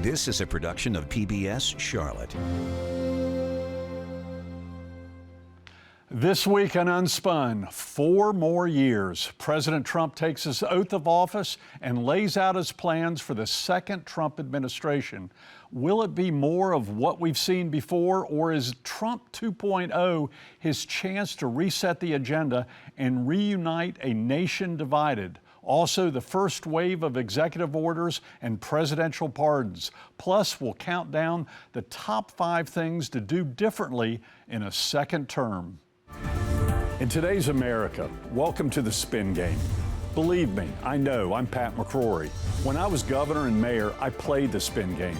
This is a production of PBS Charlotte. This week on Unspun, 4 more years. President Trump takes his oath of office and lays out his plans for the second Trump administration. Will it be more of what we've seen before, or is Trump 2.0 his chance to reset the agenda and reunite a nation divided? Also, the first wave of executive orders and presidential pardons. Plus, we'll count down the top 5 things to do differently in a second term. In today's America, welcome to the Spin Game. Believe me, I know, I'm Pat McCrory. When I was governor and mayor, I played the Spin Game.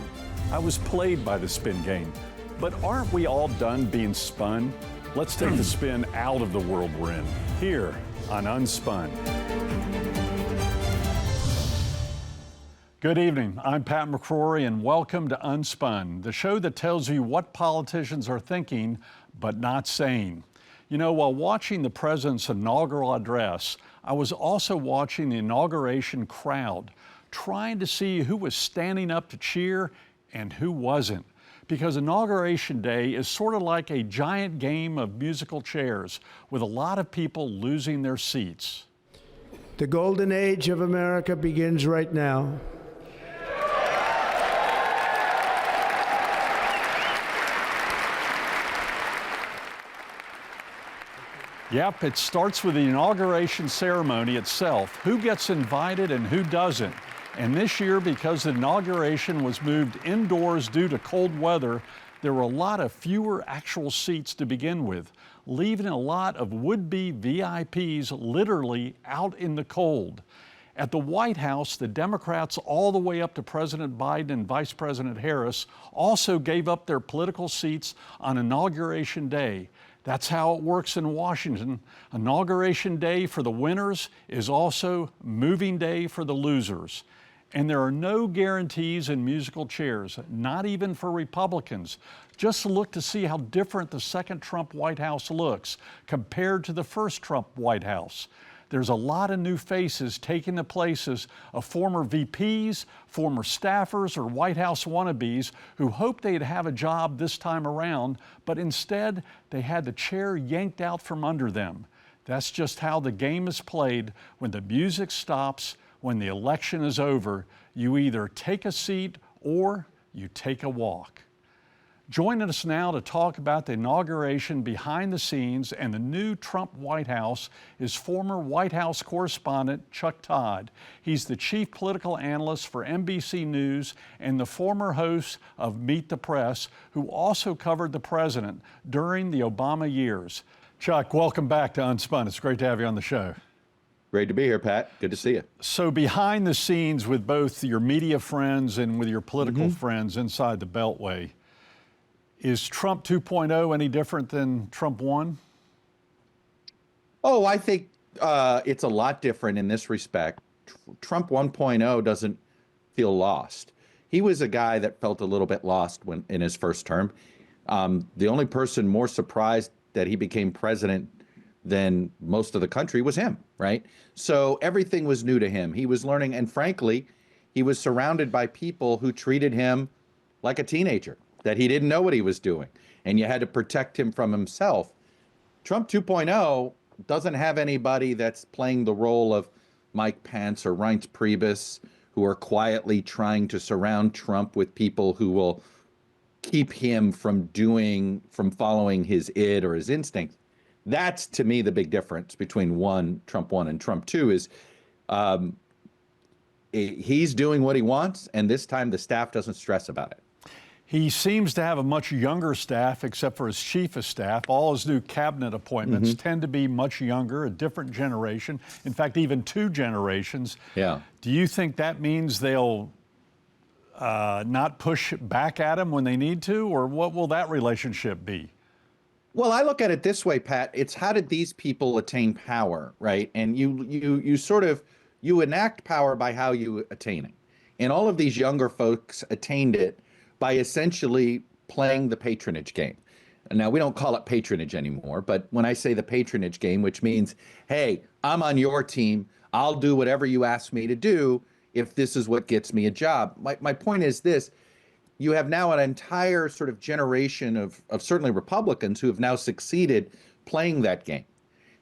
I was played by the Spin Game. But aren't we all done being spun? Let's take the spin out of the world we're in, here on Unspun. Good evening, I'm Pat McCrory and welcome to Unspun, the show that tells you what politicians are thinking but not saying. You know, while watching the president's inaugural address, I was also watching the inauguration crowd, trying to see who was standing up to cheer and who wasn't. Because Inauguration Day is sort of like a giant game of musical chairs with a lot of people losing their seats. The golden age of America begins right now. Yep, it starts with the inauguration ceremony itself. Who gets invited and who doesn't? And this year, because the inauguration was moved indoors due to cold weather, there were a lot of fewer actual seats to begin with, leaving a lot of would-be VIPs literally out in the cold. At the White House, the Democrats all the way up to President Biden and Vice President Harris also gave up their political seats on Inauguration Day. That's how it works in Washington. Inauguration Day for the winners is also moving day for the losers. And there are no guarantees in musical chairs, not even for Republicans. Just look to see how different the second Trump White House looks compared to the first Trump White House. There's a lot of new faces taking the places of former VPs, former staffers, or White House wannabes who hoped they'd have a job this time around, but instead they had the chair yanked out from under them. That's just how the game is played. When the music stops, when the election is over, you either take a seat or you take a walk. Joining us now to talk about the inauguration behind the scenes and the new Trump White House is former White House correspondent Chuck Todd. He's the chief political analyst for NBC News and the former host of Meet the Press, who also covered the president during the Obama years. Chuck, welcome back to Unspun. It's great to have you on the show. Great to be here, Pat. Good to see you. So behind the scenes with both your media friends and with your political friends inside the Beltway, is Trump 2.0 any different than Trump 1? Oh, I think it's a lot different in this respect. Trump 1.0 doesn't feel lost. He was a guy that felt a little bit lost in his first term. The only person more surprised that he became president than most of the country was him, right? So everything was new to him. He was learning, and frankly, he was surrounded by people who treated him like a teenager, that he didn't know what he was doing, and you had to protect him from himself. Trump 2.0 doesn't have anybody that's playing the role of Mike Pence or Reince Priebus, who are quietly trying to surround Trump with people who will keep him from following his id or his instinct. That's, to me, the big difference between Trump 1 and Trump 2 is he's doing what he wants, and this time the staff doesn't stress about it. He seems to have a much younger staff, except for his chief of staff. All his new cabinet appointments tend to be much younger, a different generation. In fact, even 2 generations. Yeah. Do you think that means they'll not push back at him when they need to, or what will that relationship be? Well, I look at it this way, Pat. It's how did these people attain power, right? And you enact power by how you attain it. And all of these younger folks attained it by essentially playing the patronage game. Now, we don't call it patronage anymore, but when I say the patronage game, which means, hey, I'm on your team, I'll do whatever you ask me to do if this is what gets me a job. My point is this, you have now an entire sort of generation of certainly Republicans who have now succeeded playing that game.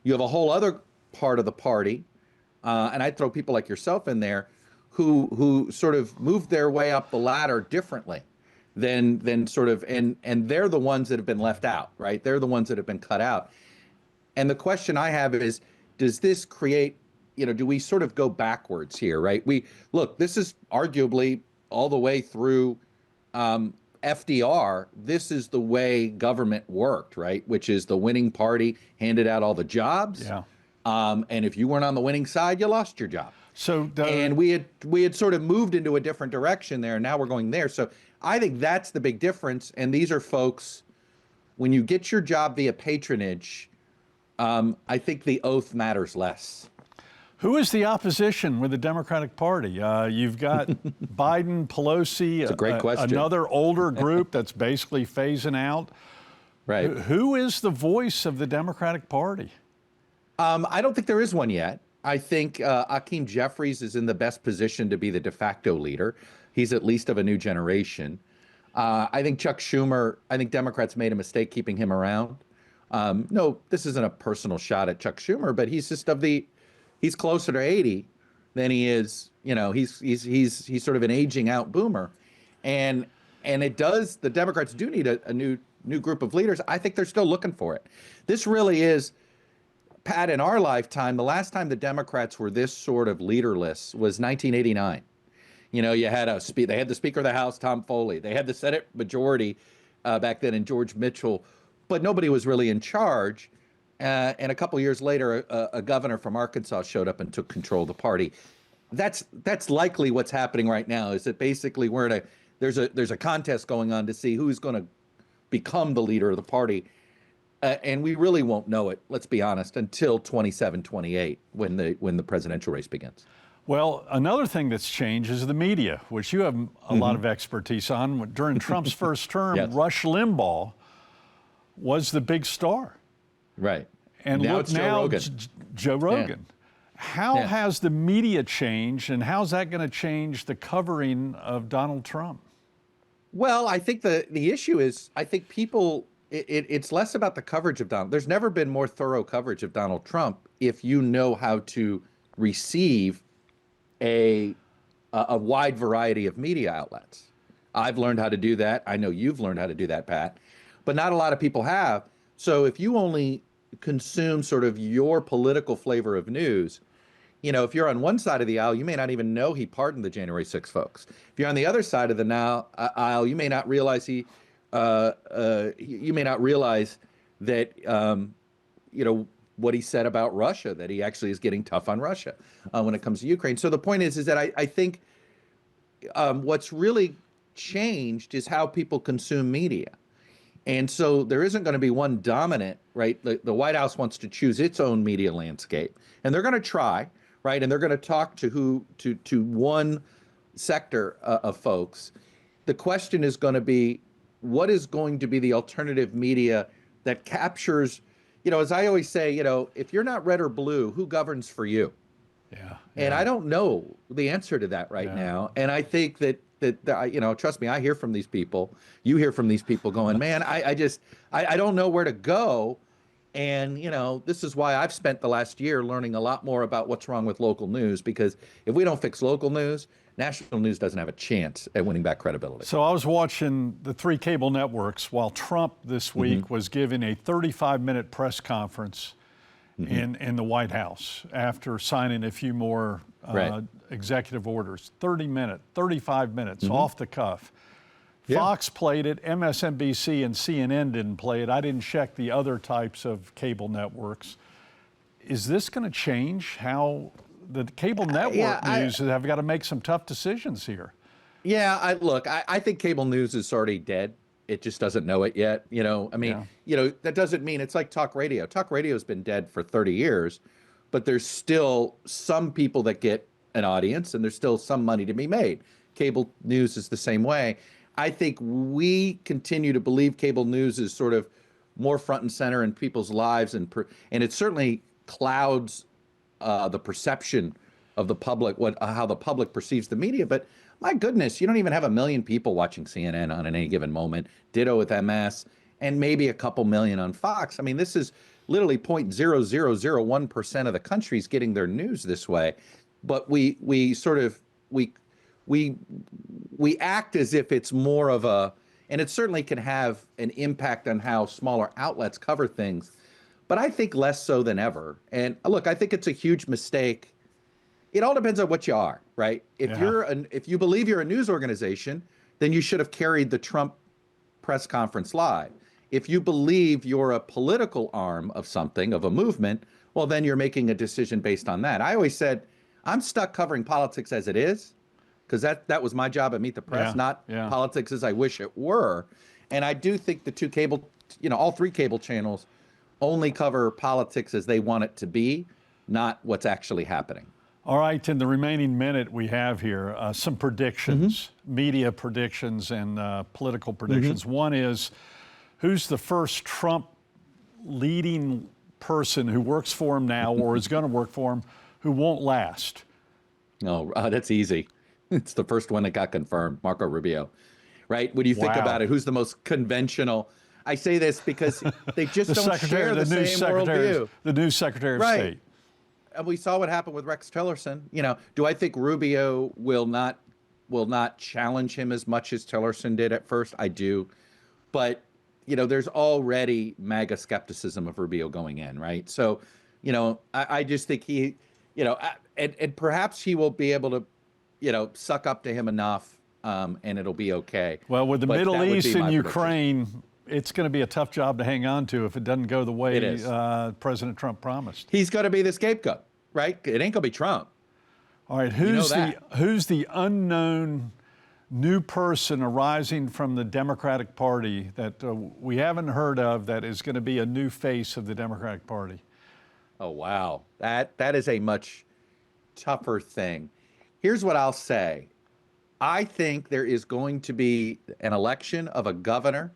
You have a whole other part of the party, and I'd throw people like yourself in there, who sort of moved their way up the ladder differently than sort of, and they're the ones that have been left out, right? They're the ones that have been cut out. And the question I have is, does this create, do we sort of go backwards here, right? Look, this is arguably all the way through FDR, this is the way government worked, right? Which is the winning party handed out all the jobs. Yeah. And if you weren't on the winning side, you lost your job. So and we had sort of moved into a different direction there, and now we're going there. So I think that's the big difference. And these are folks, when you get your job via patronage, I think the oath matters less. who is the opposition with the Democratic Party? You've got Biden, Pelosi, It's a great question. Another older group that's basically phasing out. Right. Who is the voice of the Democratic Party? I don't think there is one yet. I think Hakeem Jeffries is in the best position to be the de facto leader. He's at least of a new generation. I think Chuck Schumer, I think Democrats made a mistake keeping him around. No, this isn't a personal shot at Chuck Schumer, but he's just he's closer to 80 than he is, he's sort of an aging out boomer. And the Democrats do need a new group of leaders. I think they're still looking for it. This really is, Pat, in our lifetime, the last time the Democrats were this sort of leaderless was 1989. You had they had the Speaker of the House, Tom Foley. They had the Senate majority back then in George Mitchell, but nobody was really in charge. And a couple years later, a governor from Arkansas showed up and took control of the party. That's likely what's happening right now. Is that basically there's a contest going on to see who's going to become the leader of the party. And we really won't know it, let's be honest, until 27, 28, when the presidential race begins. Well, another thing that's changed is the media, which you have a lot of expertise on. During Trump's first term, Yes. Rush Limbaugh was the big star. Right. And Now look it's Joe now, Rogan. Joe Rogan. How Yeah. has the media changed, and how's that going to change the covering of Donald Trump? Well, I think the issue is, I think people, it's less about the coverage of Donald. There's never been more thorough coverage of Donald Trump if you know how to receive a wide variety of media outlets. I've learned how to do that. I know you've learned how to do that, Pat, but not a lot of people have. So if you only consume sort of your political flavor of news, if you're on one side of the aisle, you may not even know he pardoned the January 6 folks. If you're on the other side of the aisle, you may not realize you may not realize that, what he said about Russia, that he actually is getting tough on Russia when it comes to Ukraine. So the point is that I think what's really changed is how people consume media. And so there isn't going to be one dominant, right? The White House wants to choose its own media landscape, and they're going to try, right? And they're going to talk to one sector of folks. The question is going to be, what is going to be the alternative media that captures, as I always say, if you're not red or blue, who governs for you? Yeah. And I don't know the answer to that right now. And I think that trust me, I hear from these people. You hear from these people going, man, I don't know where to go. And, this is why I've spent the last year learning a lot more about what's wrong with local news, because if we don't fix local news, national news doesn't have a chance at winning back credibility. So I was watching the three cable networks while Trump this week was giving a 35-minute press conference in the White House after signing a few more executive orders. 35 minutes off the cuff. Yeah. Fox played it, MSNBC and CNN didn't play it. I didn't check the other types of cable networks. Is this going to change how the cable network news have got to make some tough decisions here? Yeah, I think cable news is already dead. It just doesn't know it yet. That doesn't mean it's like talk radio. Talk radio has been dead for 30 years, but there's still some people that get an audience, and there's still some money to be made. Cable news is the same way. I think we continue to believe cable news is sort of more front and center in people's lives, and it certainly clouds the perception of the public, how the public perceives the media. But my goodness, you don't even have 1 million people watching CNN on any given moment. Ditto with MS, and maybe a couple million on Fox. I mean, this is literally 0.0001% of the country's getting their news this way. But we sort of act as if it's more of a, and it certainly can have an impact on how smaller outlets cover things, but I think less so than ever. And look, I think it's a huge mistake. It all depends on what you are, right? If you believe you're a news organization, then you should have carried the Trump press conference live. If you believe you're a political arm of something, of a movement, well, then you're making a decision based on that. I always said, I'm stuck covering politics as it is, because that was my job at Meet the Press, not politics as I wish it were. And I do think the two cable, all three cable channels only cover politics as they want it to be, not what's actually happening. All right, in the remaining minute we have here, some predictions, media predictions and political predictions. One is, who's the first Trump leading person who works for him now or is going to work for him who won't last? No, that's easy. It's the first one that got confirmed, Marco Rubio, right? When you think about it, who's the most conventional? I say this because they just don't share the same worldview. The new Secretary of State. And we saw what happened with Rex Tillerson. Do I think Rubio will not challenge him as much as Tillerson did at first? I do. But, there's already MAGA skepticism of Rubio going in, right? So, I just think he, and perhaps he will be able to, suck up to him enough and it'll be okay. Well, with the Middle East and Ukraine, it's going to be a tough job to hang on to if it doesn't go the way President Trump promised. He's going to be the scapegoat, right? It ain't going to be Trump. All right, who's the unknown new person arising from the Democratic Party that we haven't heard of that is going to be a new face of the Democratic Party? Oh, wow. That is a much tougher thing. Here's what I'll say. I think there is going to be an election of a governor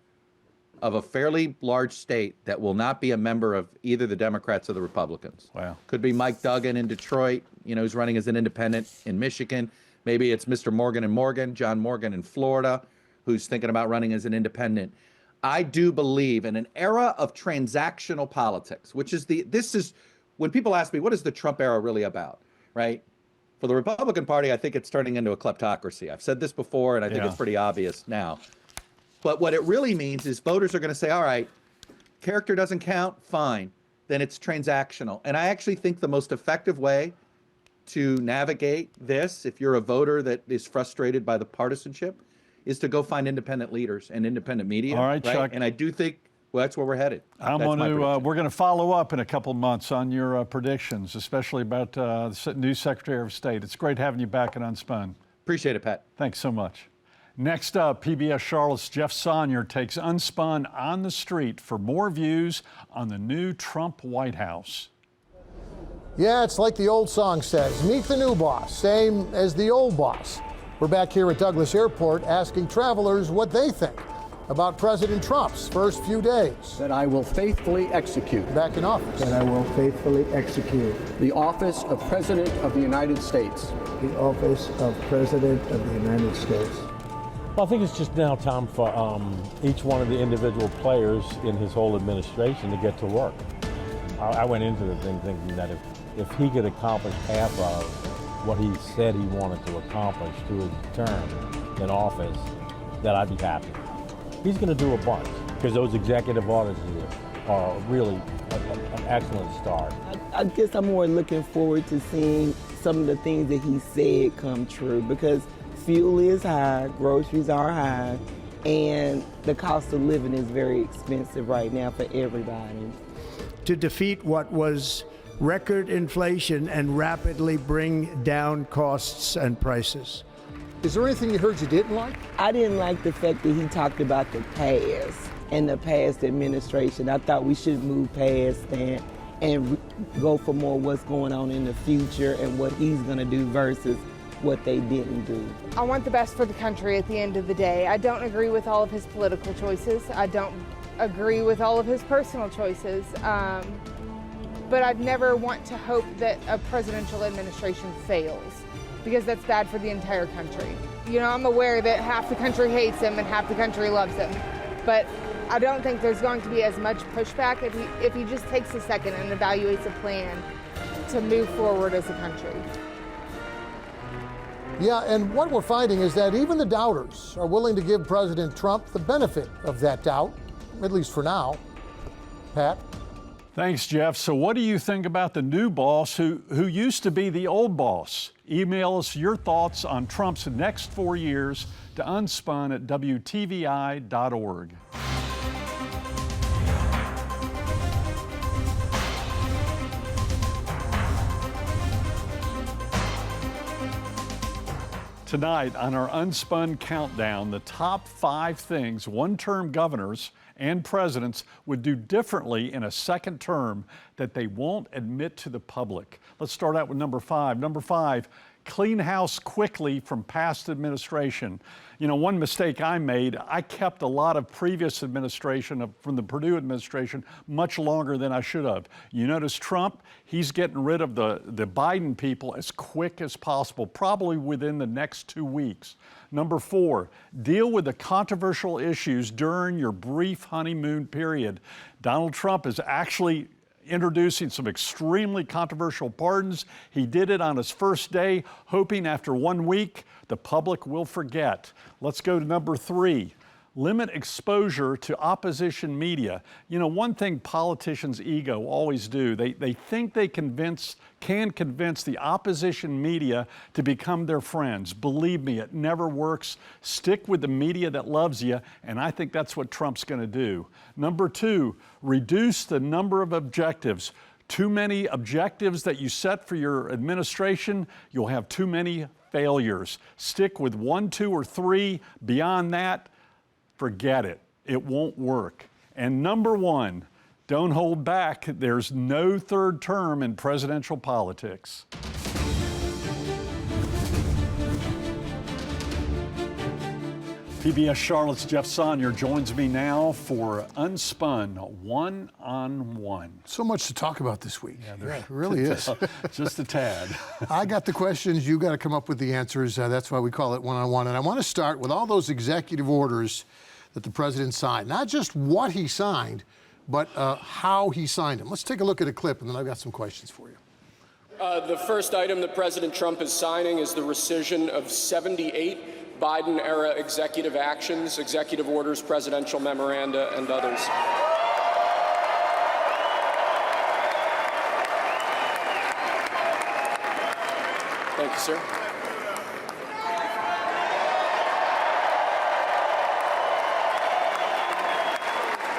of a fairly large state that will not be a member of either the Democrats or the Republicans. Wow. Could be Mike Duggan in Detroit, who's running as an independent in Michigan. Maybe it's Mr. John Morgan in Florida, who's thinking about running as an independent. I do believe in an era of transactional politics, which is when people ask me, what is the Trump era really about, right? For the Republican Party, I think it's turning into a kleptocracy. I've said this before, and I think it's pretty obvious now. But what it really means is voters are going to say, all right, character doesn't count, fine. Then it's transactional. And I actually think the most effective way to navigate this, if you're a voter that is frustrated by the partisanship, is to go find independent leaders and independent media. All right, Chuck. And I do think that's where we're headed. We're going to follow up in a couple of months on your predictions, especially about the new Secretary of State. It's great having you back at Unspun. Appreciate it, Pat. Thanks so much. Next up, PBS Charlotte's Jeff Sonnier takes Unspun on the street for more views on the new Trump White House. Yeah, it's like the old song says, meet the new boss, same as the old boss. We're back here at Douglas Airport asking travelers what they think about President Trump's first few days. That I will faithfully execute. Back in office. That I will faithfully execute. The office of President of the United States. The office of President of the United States. Well, I think it's just now time for each one of the individual players in his whole administration to get to work. I went into the thing thinking that if he could accomplish half of what he said he wanted to accomplish to his term in office, that I'd be happy. He's going to do a bunch because those executive orders are really an excellent start. I guess I'm more looking forward to seeing some of the things that he said come true, because fuel is high, groceries are high, and the cost of living is very expensive right now for everybody. To defeat what was record inflation and rapidly bring down costs and prices. Is there anything you heard you didn't like? I didn't like the fact that he talked about the past and the past administration. I thought we should move past that and go for more what's going on in the future and what he's going to do versus what they didn't do. I want the best for the country at the end of the day. I don't agree with all of his political choices. I don't agree with all of his personal choices. But I'd never want to hope that a presidential administration fails, because that's bad for the entire country. You know, I'm aware that half the country hates him and half the country loves him. But I don't think there's going to be as much pushback if he just takes a second and evaluates a plan to move forward as a country. Yeah, and what we're finding is that even the doubters are willing to give President Trump the benefit of that doubt, at least for now. Pat? Thanks, Jeff. So what do you think about the new boss who used to be the old boss? Email us your thoughts on Trump's next 4 years to unspun@WTVI.org. Tonight on our Unspun Countdown, the top 5 things one-term governors and presidents would do differently in a second term that they won't admit to the public. Let's start out with number 5. Number 5, clean house quickly from past administration. You know, one mistake I made, I kept a lot of previous administration from the Perdue administration much longer than I should have. You notice Trump, he's getting rid of the Biden people as quick as possible, probably within the next 2 weeks. Number 4, deal with the controversial issues during your brief honeymoon period. Donald Trump is actually introducing some extremely controversial pardons. He did it on his first day, hoping after 1 week the public will forget. Let's go to number 3. Limit exposure to opposition media. You know, one thing politicians' ego always do, they think they can convince the opposition media to become their friends. Believe me, it never works. Stick with the media that loves you, and I think that's what Trump's going to do. Number 2, reduce the number of objectives. Too many objectives that you set for your administration, you'll have too many failures. Stick with 1, 2, or 3. Beyond that, forget it. It won't work. And number 1, don't hold back. There's no third term in presidential politics. PBS Charlotte's Jeff Sonnier joins me now for Unspun One-on-One. So much to talk about this week. Yeah, there really is. Just a tad. I got the questions. You got to come up with the answers. That's why we call it One-on-One. And I want to start with all those executive orders that the president signed. Not just what he signed, but how he signed them. Let's take a look at a clip, and then I've got some questions for you. The first item that President Trump is signing is the rescission of 78 Biden-era executive actions, executive orders, presidential memoranda, and others. Thank you, sir.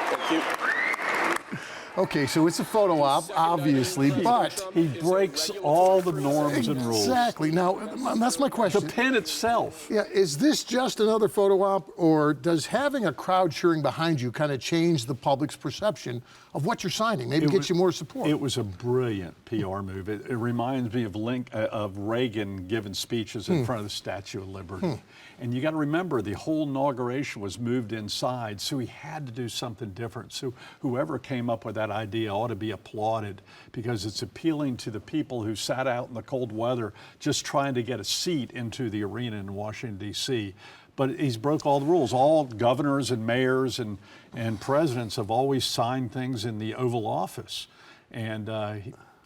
Thank you. Okay, so it's a photo op, obviously, but He breaks all the norms and rules. exactly. Now, that's my The question. pen itself. Yeah, is this just another photo op, or does having a crowd cheering behind you kind of change the public's perception of what you're signing? Maybe get you more support. It was a brilliant PR move. It reminds me of Reagan giving speeches in front of the Statue of Liberty. And you got to remember, the whole inauguration was moved inside, so he had to do something different. So whoever came up with that idea ought to be applauded, because it's appealing to the people who sat out in the cold weather just trying to get a seat into the arena in Washington, D.C. But he's broke all the rules. All governors and mayors and presidents have always signed things in the Oval Office. And,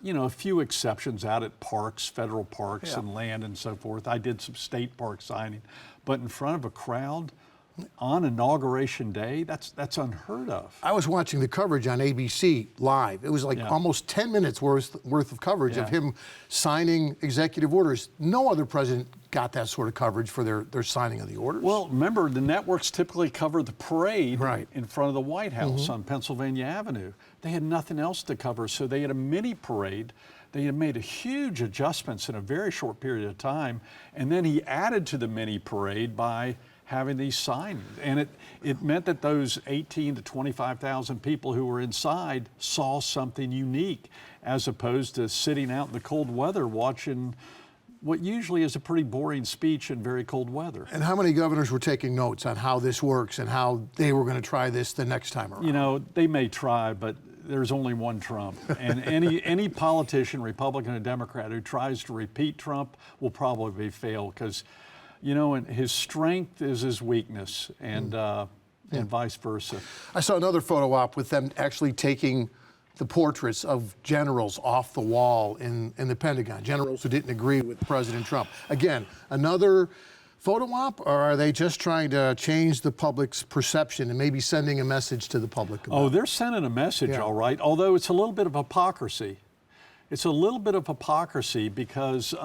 you know, a few exceptions out at parks, federal parks and land and so forth. I did some state park signing. But in front of a crowd on Inauguration Day, that's unheard of. I was watching the coverage on ABC live. It was like almost 10 minutes worth of coverage of him signing executive orders. No other president got that sort of coverage for their signing of the orders. Well, remember, the networks typically cover the parade in front of the White House on Pennsylvania Avenue. They had nothing else to cover, so they had a mini parade. They had made a huge adjustments in a very short period of time, and then he added to the mini parade by having these signed. And it meant that those 18 to 25,000 people who were inside saw something unique, as opposed to sitting out in the cold weather watching what usually is a pretty boring speech in very cold weather. And how many governors were taking notes on how this works and how they were going to try this the next time around? You know, they may try, but there's only one Trump. And any politician, Republican or Democrat, who tries to repeat Trump will probably fail, because You know, and his strength is his weakness, and vice versa. I saw another photo op with them actually taking the portraits of generals off the wall in the Pentagon, generals who didn't agree with President Trump. Again, another photo op, or are they just trying to change the public's perception and maybe sending a message to the public? Oh, they're sending a message, all right, although it's a little bit of hypocrisy. It's a little bit of hypocrisy because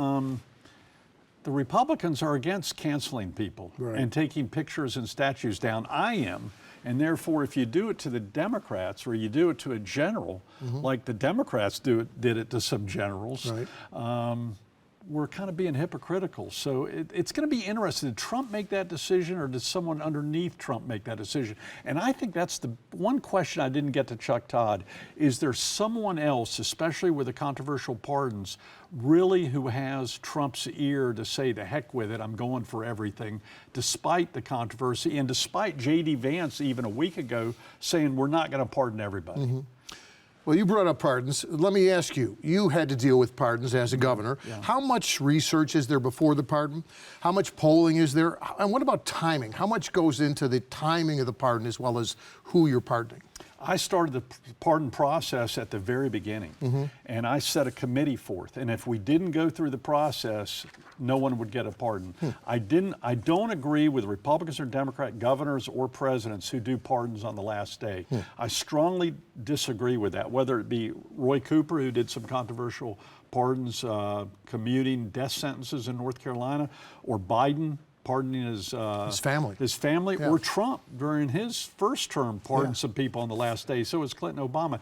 the Republicans are against canceling people and taking pictures and statues down. I am. And therefore, if you do it to the Democrats or you do it to a general, like the Democrats did it to some generals, we're kind of being hypocritical. So it's going to be interesting. Did Trump make that decision, or did someone underneath Trump make that decision? And I think that's the one question I didn't get to Chuck Todd. Is there someone else, especially with the controversial pardons, really who has Trump's ear to say, the heck with it, I'm going for everything, despite the controversy and despite J.D. Vance even a week ago saying we're not going to pardon everybody? Well, you brought up pardons. Let me ask you, you had to deal with pardons as a governor. How much research is there before the pardon? How much polling is there? And what about timing? How much goes into the timing of the pardon as well as who you're pardoning? I started the pardon process at the very beginning, and I set a committee forth. And if we didn't go through the process, no one would get a pardon. I don't agree with Republicans or Democrat governors or presidents who do pardons on the last day. I strongly disagree with that, whether it be Roy Cooper, who did some controversial pardons, commuting death sentences in North Carolina, or Biden pardoning his family, or Trump during his first term pardoned some people on the last day. So was Clinton, Obama.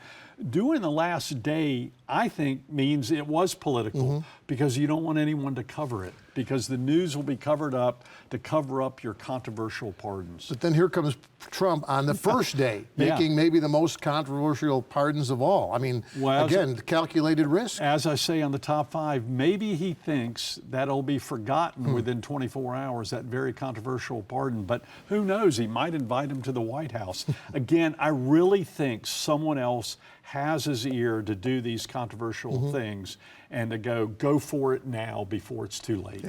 Doing the last day, I think, means it was political because you don't want anyone to cover it, because the news will be covered up to cover up your controversial pardons. But then here comes Trump on the first day, making maybe the most controversial pardons of all. I mean, again, the calculated risk. As I say on the top 5, maybe he thinks that'll be forgotten within 24 hours, that very controversial pardon. But who knows? He might invite him to the White House. Again, I really think someone else has his ear to do these controversial things and to go for it now before it's too late.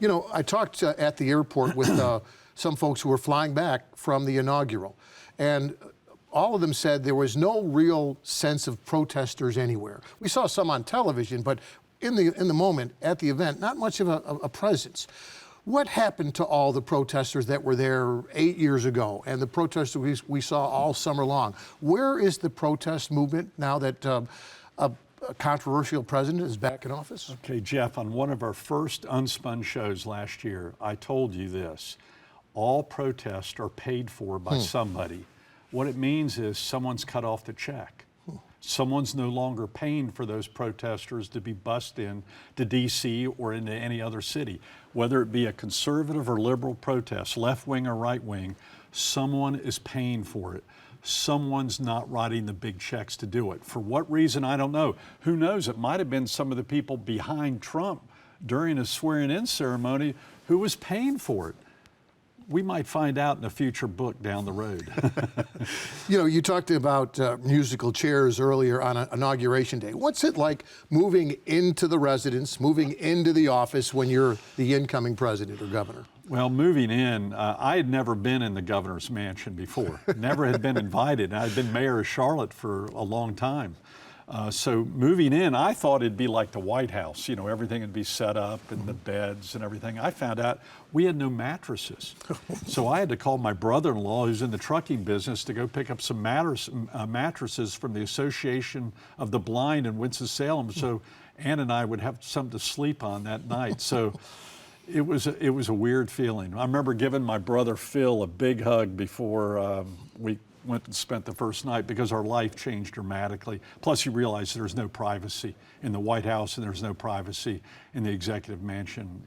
You know, I talked at the airport with some folks who were flying back from the inaugural, and all of them said there was no real sense of protesters anywhere. We saw some on television, but in the moment at the event, not much of a presence. What happened to all the protesters that were there 8 years ago and the protesters we saw all summer long? Where is the protest movement now that a controversial president is back in office? Okay, Jeff, on one of our first Unspun shows last year, I told you this. All protests are paid for by somebody. What it means is someone's cut off the check. Someone's no longer paying for those protesters to be bussed in to D.C. or into any other city. Whether it be a conservative or liberal protest, left wing or right wing, someone is paying for it. Someone's not writing the big checks to do it. For what reason, I don't know. Who knows? It might have been some of the people behind Trump during his swearing-in ceremony who was paying for it. We might find out in a future book down the road. You know, you talked about musical chairs earlier on Inauguration Day. What's it like moving into the residence, moving into the office when you're the incoming president or governor? Well, moving in, I had never been in the governor's mansion before. Never had been invited. I'd been mayor of Charlotte for a long time. So moving in, I thought it'd be like the White House. You know, everything would be set up and the beds and everything. I found out we had no mattresses. So I had to call my brother-in-law, who's in the trucking business, to go pick up some mattresses from the Association of the Blind in Winston-Salem. So Ann and I would have something to sleep on that night. So it was a weird feeling. I remember giving my brother Phil a big hug before we went and spent the first night, because our life changed dramatically. Plus, you realize there's no privacy in the White House and there's no privacy in the executive mansion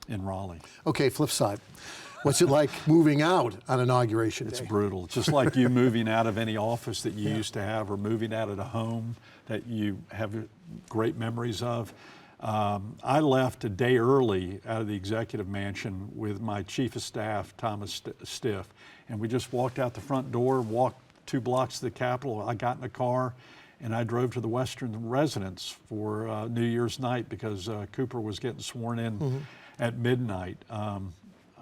in Raleigh. Okay, flip side. What's it like moving out on Inauguration Day? It's brutal. It's just like you moving out of any office that you used to have, or moving out of a home that you have great memories of. I left a day early out of the executive mansion with my chief of staff, Thomas Stiff, and we just walked out the front door, walked 2 blocks to the Capitol. I got in a car and I drove to the Western residence for New Year's night, because Cooper was getting sworn in at midnight. I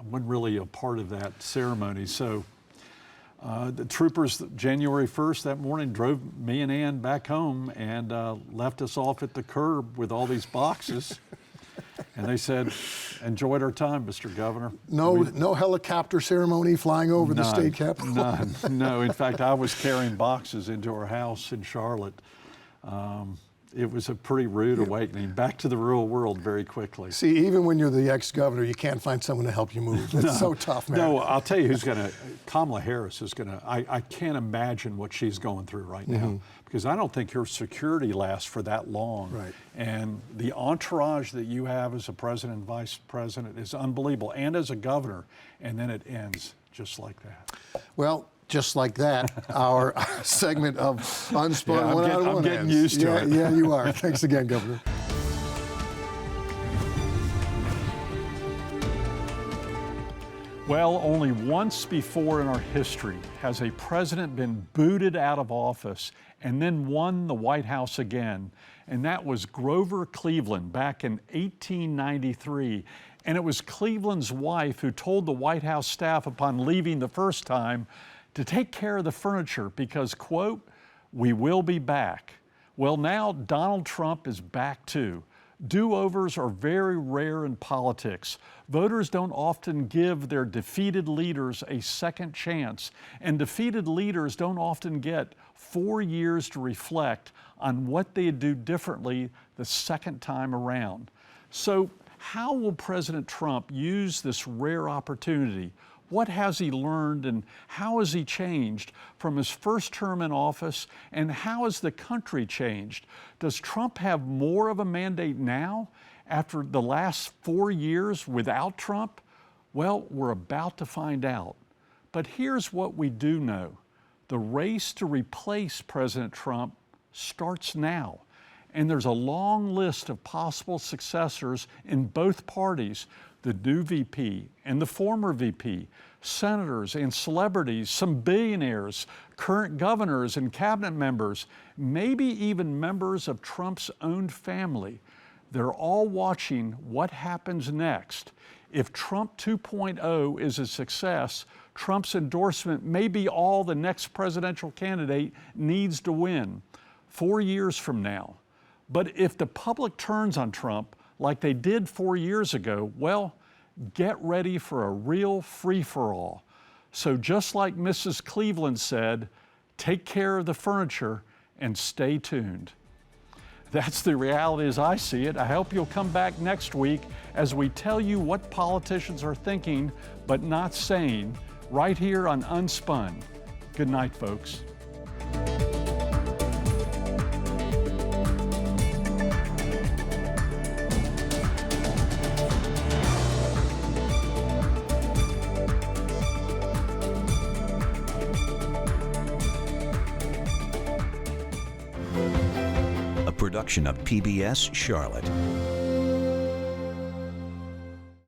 wasn't really a part of that ceremony. So the troopers, January 1st that morning, drove me and Ann back home and left us off at the curb with all these boxes. And they said, enjoyed our time, Mr. Governor. No helicopter ceremony flying over the state capitol? None. No, in fact, I was carrying boxes into our house in Charlotte. It was a pretty rude awakening, back to the real world very quickly. See, even when you're the ex-governor, you can't find someone to help you move. It's so tough, man. No, I'll tell you who's going to, Kamala Harris is going to, I can't imagine what she's going through right now, because I don't think her security lasts for that long. Right. And the entourage that you have as a president and vice president is unbelievable, and as a governor, and then it ends just like that. Well, just like that, our segment of Unspun One-on-One I'm getting used to it. Yeah, you are. Thanks again, Governor. Well, only once before in our history has a president been booted out of office and then won the White House again, and that was Grover Cleveland back in 1893. And it was Cleveland's wife who told the White House staff upon leaving the first time to take care of the furniture because, quote, we will be back. Well, now Donald Trump is back too. Do-overs are very rare in politics. Voters don't often give their defeated leaders a second chance, and defeated leaders don't often get 4 years to reflect on what they do differently the second time around. So how will President Trump use this rare opportunity? What has he learned and how has he changed from his first term in office, and how has the country changed? Does Trump have more of a mandate now after the last 4 years without Trump? Well, we're about to find out. But here's what we do know. The race to replace President Trump starts now. And there's a long list of possible successors in both parties, the new VP and the former VP, senators and celebrities, some billionaires, current governors and cabinet members, maybe even members of Trump's own family. They're all watching what happens next. If Trump 2.0 is a success, Trump's endorsement may be all the next presidential candidate needs to win 4 years from now. But if the public turns on Trump like they did 4 years ago, well, get ready for a real free-for-all. So just like Mrs. Cleveland said, take care of the furniture and stay tuned. That's the reality as I see it. I hope you'll come back next week as we tell you what politicians are thinking but not saying, right here on Unspun. Good night, folks. Production of PBS Charlotte.